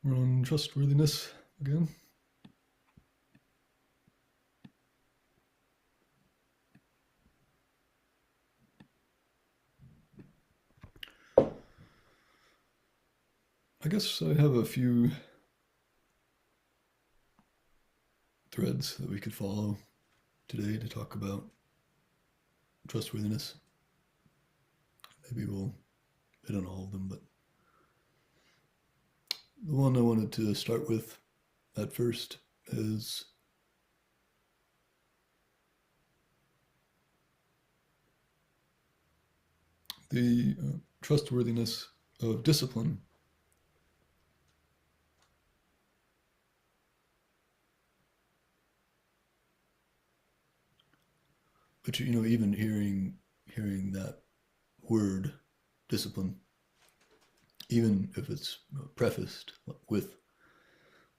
We're on trustworthiness again. I guess I have a few threads that we could follow today to talk about trustworthiness. Maybe we'll hit on all of them, but the one I wanted to start with at first is the trustworthiness of discipline. But even hearing that word, discipline, even if it's prefaced with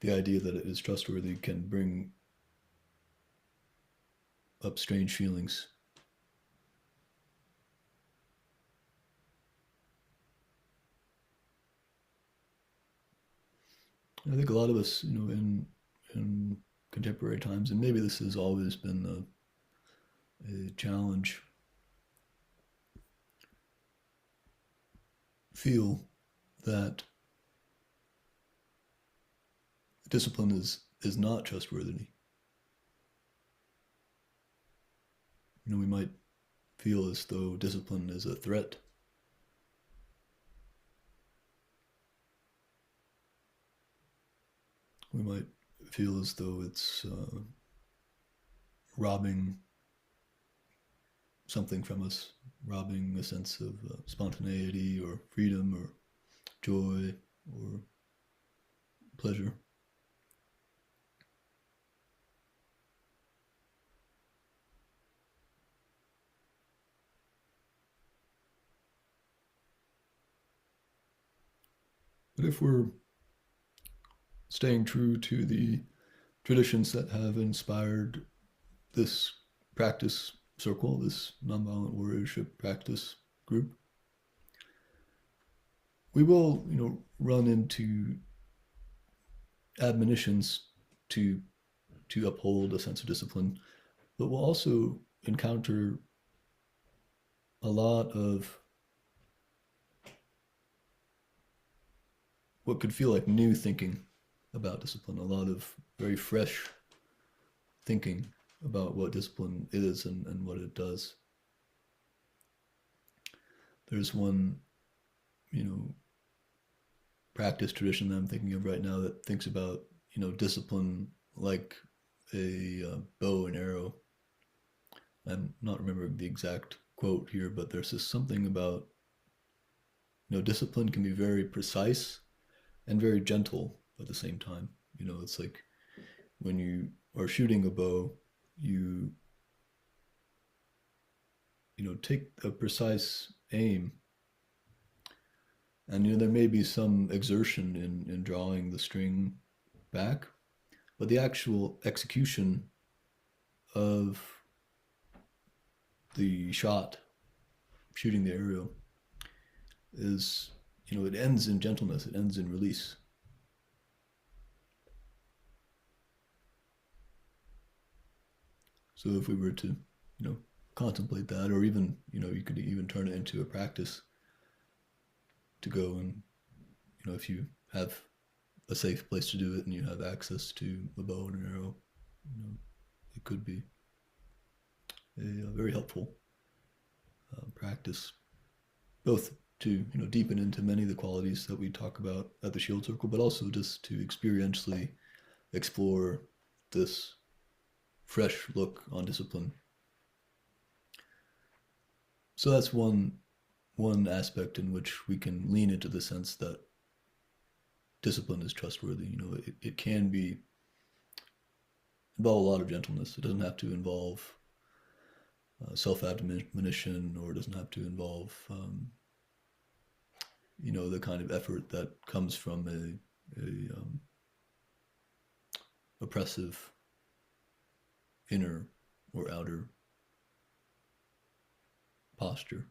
the idea that it is trustworthy, can bring up strange feelings. I think a lot of us, in contemporary times, and maybe this has always been a challenge, feel that discipline is not trustworthy. We might feel as though discipline is a threat. We might feel as though it's robbing something from us, robbing a sense of spontaneity or freedom or joy or pleasure. But if we're staying true to the traditions that have inspired this practice circle, this nonviolent warriorship practice group, we will, run into admonitions to uphold a sense of discipline, but we'll also encounter a lot of what could feel like new thinking about discipline, a lot of very fresh thinking about what discipline is and what it does. There's one, practice tradition that I'm thinking of right now that thinks about, discipline like a bow and arrow. I'm not remembering the exact quote here, but there's just something about, discipline can be very precise and very gentle at the same time. It's like when you are shooting a bow, you take a precise aim, and there may be some exertion in drawing the string back, but the actual execution of the shot, shooting the arrow, is, it ends in gentleness, it ends in release. So if we were to, contemplate that, or even, you could even turn it into a practice to go and, if you have a safe place to do it and you have access to a bow and an arrow, it could be a very helpful practice, both to deepen into many of the qualities that we talk about at the Shield Circle, but also just to experientially explore this fresh look on discipline. So that's one aspect in which we can lean into the sense that discipline is trustworthy. It can involve a lot of gentleness. It doesn't have to involve self-admonition, or it doesn't have to involve the kind of effort that comes from a oppressive inner or outer posture.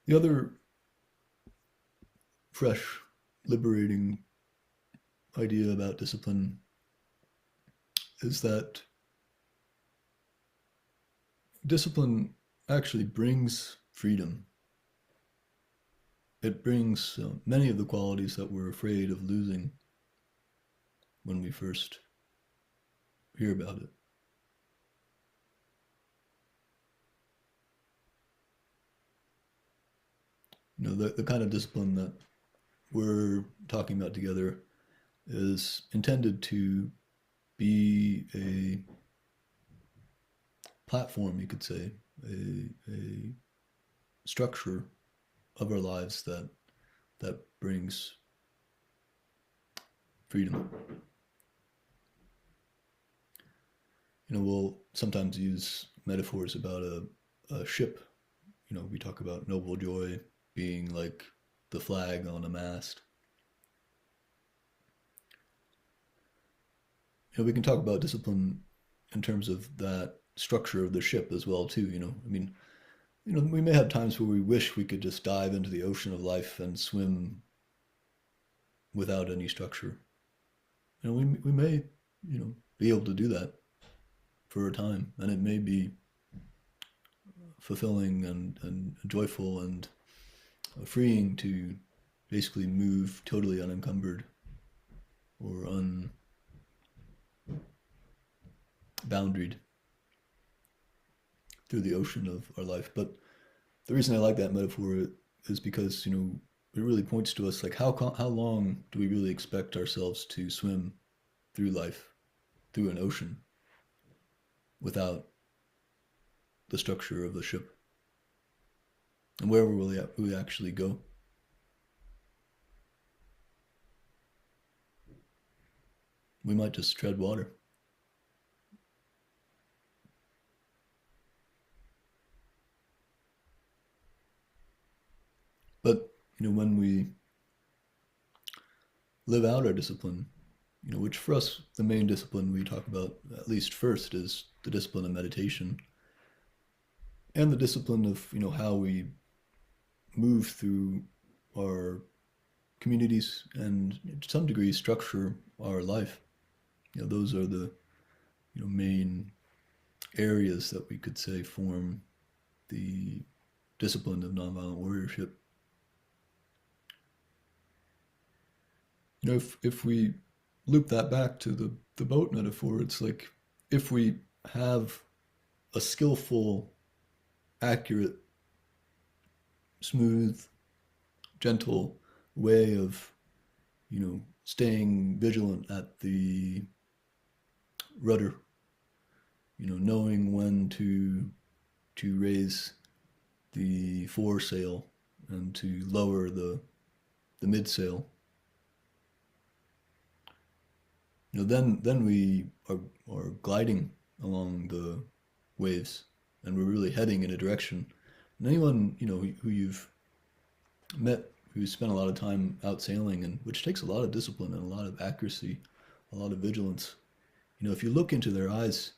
The other fresh, liberating idea about discipline is that discipline actually brings freedom. It brings many of the qualities that we're afraid of losing when we first hear about it. You know, the kind of discipline that we're talking about together is intended to be a platform, you could say, a structure of our lives that brings freedom. You know, we'll sometimes use metaphors about a ship. You know, we talk about noble joy being like the flag on a mast. You know, we can talk about discipline in terms of that structure of the ship as well too. You know, I mean, you know, we may have times where we wish we could just dive into the ocean of life and swim without any structure. You know, we may, you know, be able to do that for a time, and it may be fulfilling and joyful and freeing to basically move totally unencumbered or unboundaried through the ocean of our life. But the reason I like that metaphor is because, you know, it really points to us like how long do we really expect ourselves to swim through life, through an ocean, without the structure of the ship? And where will we actually go? We might just tread water. But, you know, when we live out our discipline, you know, which for us, the main discipline we talk about, at least first, is the discipline of meditation and the discipline of, you know, how we move through our communities and to some degree structure our life. You know, those are the, you know, main areas that we could say form the discipline of nonviolent warriorship. You know, if we loop that back to the boat metaphor, it's like if we have a skillful, accurate, smooth, gentle way of, you know, staying vigilant at the rudder, you know, knowing when to raise the foresail and to lower the midsail. You know, then we are gliding along the waves, and we're really heading in a direction. And anyone, you know, who you've met who spent a lot of time out sailing, and which takes a lot of discipline and a lot of accuracy, a lot of vigilance. You know, if you look into their eyes,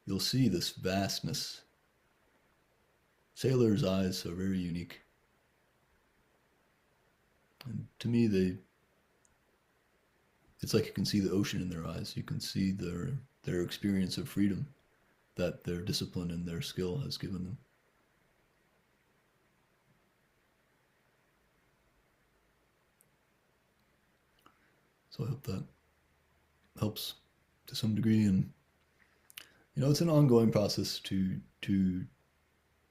you'll see this vastness. Sailors' eyes are very unique, and to me, it's like you can see the ocean in their eyes. You can see their experience of freedom that their discipline and their skill has given them. So I hope that helps to some degree. And you know, it's an ongoing process to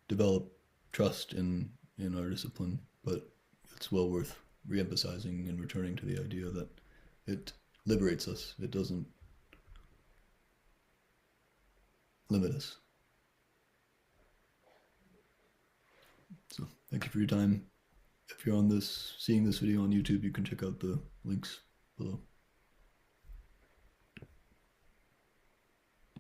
develop trust in our discipline, but it's well worth reemphasizing and returning to the idea that it liberates us. It doesn't limit us. So thank you for your time. If you're on this, seeing this video on YouTube, you can check out the links below.